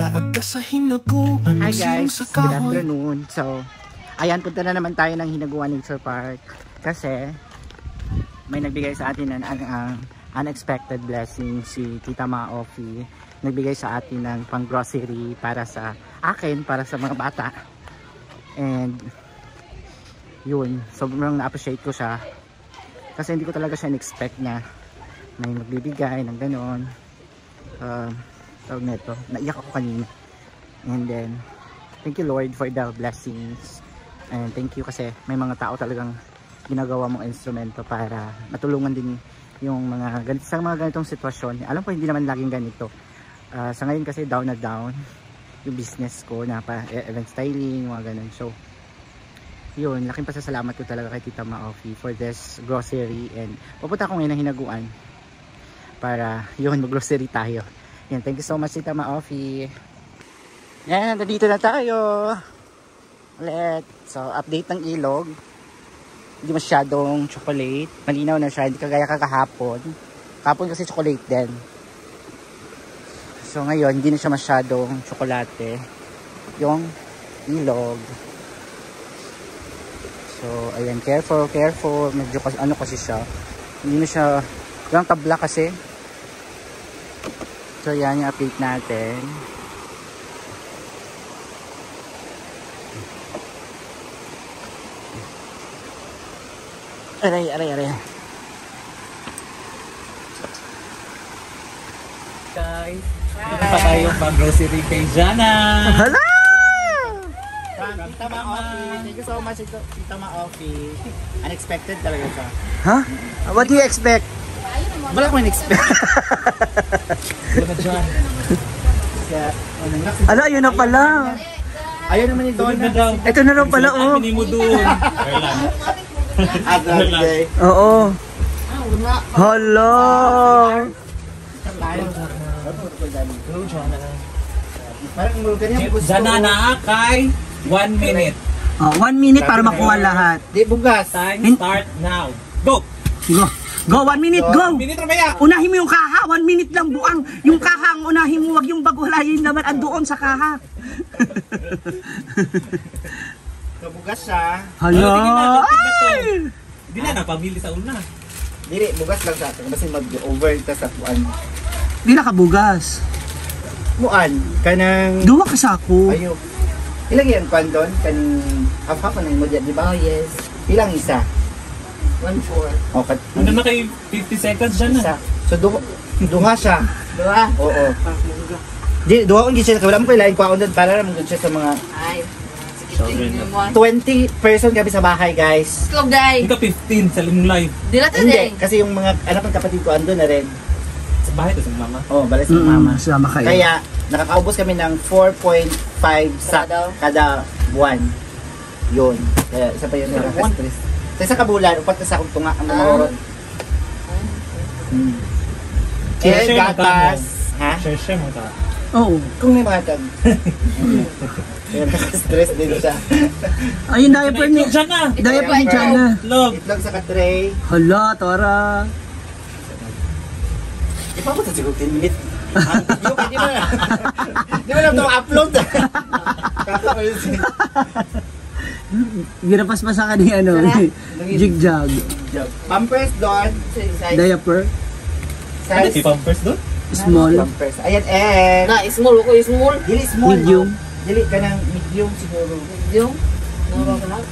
Hi guys, good afternoon. So, ayan, punta na naman tayo ng Hinaguan Nature Park kasi may nagbigay sa atin ng unexpected blessing, si Tita Maofi. Nagbigay sa atin ng pang grocery para sa akin, para sa mga bata. And yun, sobrang na-appreciate ko siya kasi hindi ko talaga siya in-expect na may magbibigay ng gano'n. Tawag nito, naiyak ako kanina. And then thank you Lord for the blessings, and thank you kasi may mga tao talagang ginagawa mong instrumento para matulungan din yung mga sa mga ganitong sitwasyon. Alam ko hindi naman laging ganito. Sa ngayon kasi down na down yung business ko na pa event styling, mga ganun. So yun, laking pasasalamat ko talaga kay Tita Maofi for this grocery, and pupunta ako ngayon ng Hinaguan para yun, mag-grocery tayo. Yan, thank you so much Tita Maofi. Yan, nandito na tayo ulit. So, update ng ilog. Hindi masyadong chocolate. Malinaw na siya, hindi kagaya kakahapon. Kahapon kasi chocolate din. So, ngayon, hindi na siya masyadong tsokolate yung ilog. So, ayan, careful, careful. Medyo ano kasi siya. Hindi na siya, yung tabla kasi. So, yan yung update natin. Aray. Guys, pa tayo pag-grocery kay Jana. Hello! Tita Maofi. Thank you so much, Tita Maofi. Unexpected talaga siya. Huh? What do you expect? Wala ko in-expect. Ala, ayun na pala. Ayun naman yung donut. Ito na lang pala, oh. Hindi mo doon. Oo. Hello. Jana na kay 1 minute. 1 minute para makuha lahat. Di bugas. Time start now. Go! Go, 1 minute, go! 1 minute ramaya! Unahin mo yung kaha, 1 minute lang buang. Yung kaha ang unahin mo, wag yung bagulayin naman andoon sa kaha. Kabugas siya. Hala! Ay! Hindi na, napamili sa una. Dili, bugas lang sa atin. Kasi mag-over ta sa kuan. Di na kabugas. Muan, kanang... Duwa ka sa ako. Ayo. Ilang yan kuan doon? Kanang half-half na yung modya, di ba? Oh, yes. Ilang isa? 1-4. Okay. Ano na kay 50 seconds dyan na? Isa. So, duha siya. Dua? Oo. Di, duha kong gisya. Wala mo kayo lain kuha doon para naman doon siya sa mga... Ay. 20 person kami sa bahay, guys. Club day. Ika 15 sa limong live. Di na Hindi, kasi yung mga anak ng kapatid ko andun na rin. Sa bahay to sa mama. Oh, balay sa mama. Sama kayo. Kaya, nakakaubos kami ng 4.5 sa kada buwan. Yun. Kaya, isa pa yun. Nakaka-stress. Sa isang kabulan, upat na sa akong tunga ang mga Share gatas. Ha? Share mo ta. Oo. Kung may mga tag. Kaya nakaka-stress din siya. Ayun, diaper ni... Jana! Diaper ni Jana. Love! Itlog sa katray. Hala, Tora. Ipabot sa siguro 10 minutes. Di mo lang ito upload. Ginapas-pasa ka ni ano, jig-jag. Pampers doon. Diaper. Ano si Pampers doon? Small. Pampers. Ayan, and... Na, small ko, small. Dili small. Medium. Dili ka ng medium siguro. Medium? No, ka na?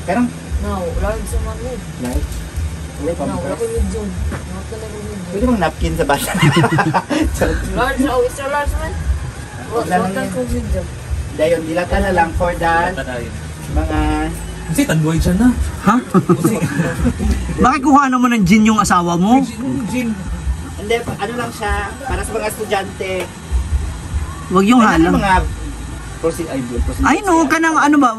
Karang... No, large sa mga mid. Large? Wala No, wala pampers. ko medium. No, talaga medium. Pwede bang napkin sa bata? Large, oh, extra large man. Wala ko medium. Dayon, dilata na lang for that mga... Kasi tanduay dyan na. Ha? Bakit kuha naman ng gin yung asawa mo? Gin. Hindi, ano lang siya, para sa mga estudyante. Wag yung Ano halang. mga... Ay no, kanang ano ba?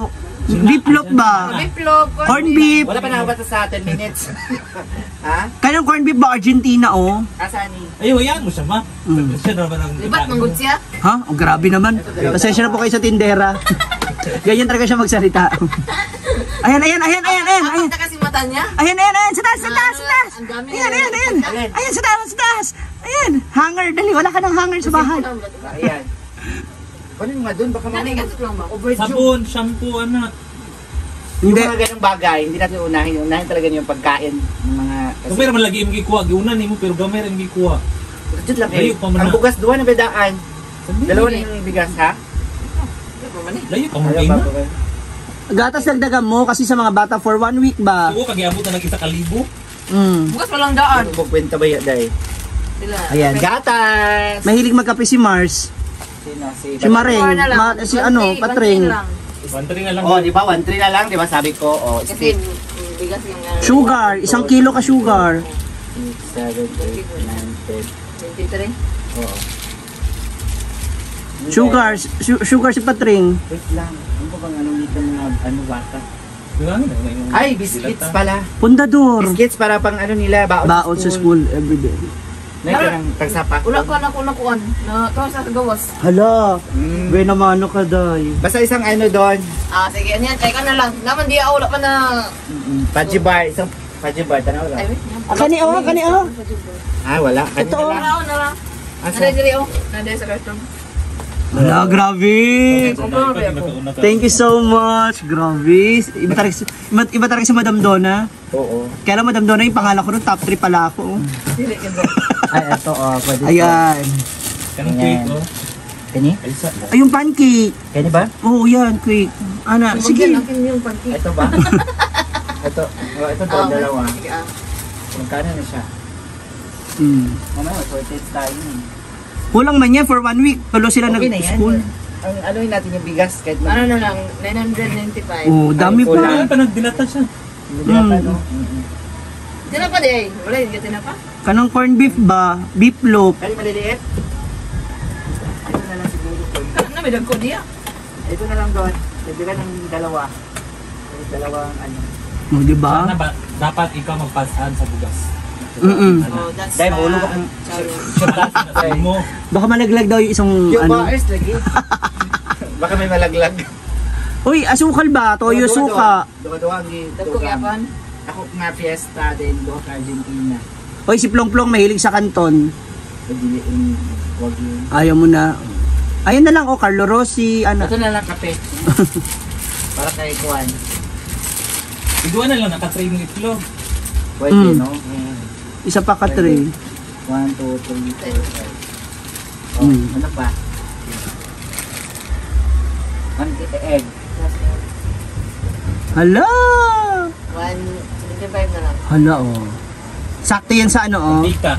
Beefloaf ba? Beefloaf. Corn beef. Wala pa nakabata sa 10 minutes. Ha? Kanang corn beef ba Argentina oh? Asani? Ay, hayaan mo siya ma. Siya naman ang... Libat, manggod siya. Ha? Oh, grabe naman. Pasensya na po kayo sa tindera. Ganyan talaga siya magsalita. Ayan. Ang kasi mata niya. Ayan. Sa taas. Ang dami. Ayan. Ayan, sa taas. Ayan. Hanger, dali. Wala ka ng hanger sa bahay. Ayan. Ano yung nga doon? Baka Nani, gasot lang ba? overdue. Sabon, shampoo, anak. Yung Hindi. mga ganong bagay, hindi natin unahin. Unahin talaga yung pagkain ng mga... Kung meron man lagi yung gikuha, giunan mo pero gamay rin gikuha. Jud lang Layo pa man ang na. bugas duwa na bedaan. Dalawa na yung bigas, ha? Layo pa mo Ayaw kayo pa na. ba? Gatas dagdagan mo kasi sa mga bata for 1 week ba? Oo, kag-iabot na ng 1,000. Bukas walang daan. Ano kwenta ba yan, Day? Sila. Ayan. Gatas! Mahilig magkape si Mars. Sino? Si Maring. Si ano, Patring. 1,3 na lang. Oh, di ba? 1-3 na lang, di ba? Sabi ko, oh, Kasi stick. bigas yung Sugar. 1 kilo ka sugar. 6, 7, 8, 9, 10. 23. Oo. Sugar si Patring. Wait lang. Ano ba bang anong dito mga ano bata? Ay, Ay, biscuits pala. Pundador. Biscuits para pang ano nila, Baon sa school everyday. Ngayon ng tagsapa. Wala ka na kunakuan. Na to sa gawas. Hala. Mm. Be naman ano ka day. Basta isang ano doon. Ah, sige, ano yan. Teka na lang. Naman di wala pa na... Fudgy bar. Isang fudgy bar. Tanaw lang. Ay, wait. Kani oh. Ah, wala. Kanina Ito, lang. Wala na lang. Asa? Nandali oh. Nandali sa restaurant. Hala, grabe. Thank you so much. Grabe. Iba talaga si Madam Donna. Oo. Kaya lang Madam Donna yung pangalan ko nun, top 3 pala ako. Dili ka Ay, ito oh. Pwede ito. Ayan. Kanang cake, oh. Kani? Elsa. Ay, yung pancake. Kani ba? Oo, yan, quick. Ana, sige. Akin yung panty. Ito ba? Ito. Oh, ito doon, dalawa. Sige ah. Magkano na siya? Mamaya, sorted tayo. Kulang man yan for 1 week. Tulo sila Okay na yan. nag-school. Ang anuhin natin yung bigas kahit Ano na lang, 995. Oh, dami Ay, pa. kulang. Ay, pa nagdilata siya. Binata, no? Sino pa di eh? Wala, hindi ka pa? Kanang corn beef ba? Beef loaf. Kali maliliit? Ito na lang siguro. Ano, may dagko diya. Ito na lang doon. Dagdagan ng dalawa. Dalawang ano. Oh, di ba? Sana ba, dapat ikaw magpasan sa bugas. Oh, that's Dahil mahulog akong Sabi mo, Baka malaglag daw yung isang yung ano. bars lagi. Baka may malaglag. Uy, asukal ba? Toyo suka. Duwa-duwa ang Dagko yapan. Ako nga fiesta din doon sa Argentina. Uy, si Plong Plong mahilig sa kanton. Pagdili wag yun. Ayaw mo na. Ayun na lang, oh, Carlo Rossi, ano. Ito na lang kape. Para kay Juan. iguan na lang naka-tray ng itlog. Pwede, Mm. no? Isa pa ka tray. 1, 2, 3, 4, 5. Oh, ano pa? Egg. Hala! 175 na lang. Hala, oh. Sakto yan sa ano, oh. Tika.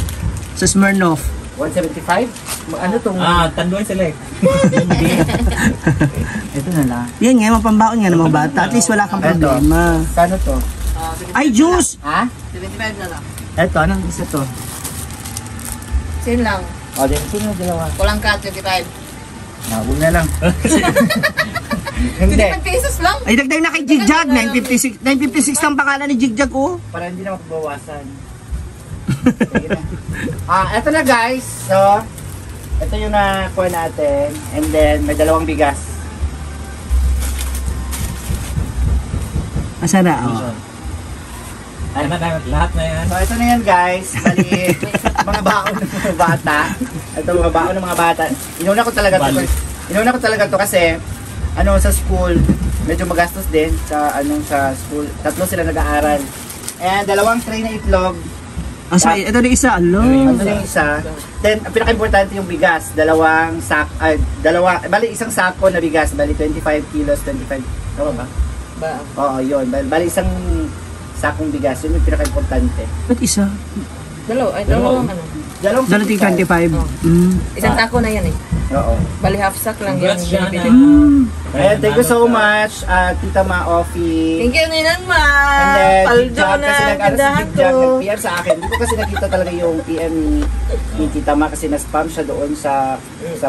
Sa Smirnoff. 175? Ano tong... Tanduan sila eh. Ito na lang. Yan nga, mapambaon nga ng mga bata. At least wala kang Eto. problema. Kano to? Ay, juice! Ha? 75 na lang. Ito, anong isa to? Sin lang. O, din, sino yung dalawa? Kulang ka, 25. Huwag na lang. Hindi. 25 pesos lang. Ay, dagdag na kay Jigjag. 956. 956 ang pangalan ni Jigjag, oh. Para hindi na mapabawasan. Sige na. Eto na guys. So, ito yung nakuha natin. And then, may dalawang bigas. Asa na, oh. Ano na, lahat na yan. So, ito na yan guys. Bali, mga baon ng mga bata. Ito mga baon ng mga bata. Inuna ko talaga to. Inuna ko talaga to kasi, ano, sa school, medyo magastos din sa school. 3 sila nag-aaral. And dalawang tray na itlog. Asa, ito na isa, alo. Ano na yung isa? Then, ang pinaka-importante yung bigas. Bali, isang sako na bigas. Bali, 25 kilos, 25. Tama ba? Ba? Oo, yun. Bali, isang sakong bigas. Yun yung pinaka-importante. Ba't isa? Dalawang ano. Dalawang Dalating 25. Oh. Isang tako na yan eh. Oo. Bali half sack lang yan. Congrats, Jana. Ayan, thank you so much, Tita Ma Ofi. Thank you, Ninang Ma. And then, Paldo Jigjag, na, kasi kandahan ko. nag-PM sa akin. Hindi ko kasi nakita talaga yung PM ni Tita Ma kasi na-spam siya doon sa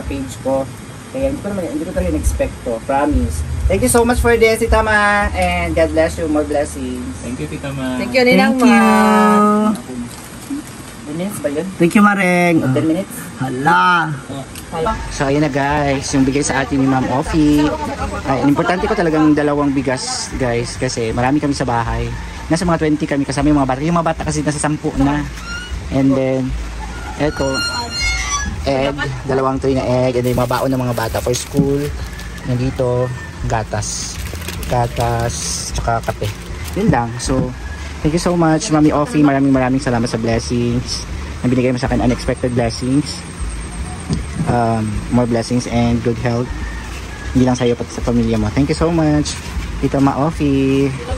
page ko. Kaya hindi ko talaga in-expect to. Promise. Thank you so much for this, Tita Ma. And God bless you. More blessings. Thank you, Tita Ma. Thank you, Ninang Thank you. Ma. 10 minutes ba yun? Thank you, Mareng. 10 minutes? Hala. So, ayan na guys. Yung bigay sa atin ni Ma'am Ofi. Ay, importante ko talagang dalawang bigas, guys. Kasi marami kami sa bahay. Nasa mga 20 kami kasama yung mga bata. Yung mga bata kasi nasa 10 na. And then, eto. egg, 2 tray na egg, and then yung mga baon ng mga bata for school. Nandito, gatas, tsaka kape. Yun lang. So, thank you so much, Mami Offie. Maraming salamat sa blessings. Na binigay mo sa akin, unexpected blessings. More blessings and good health. Hindi lang sa'yo, pati sa pamilya mo. Thank you so much, Tita Ma Offie.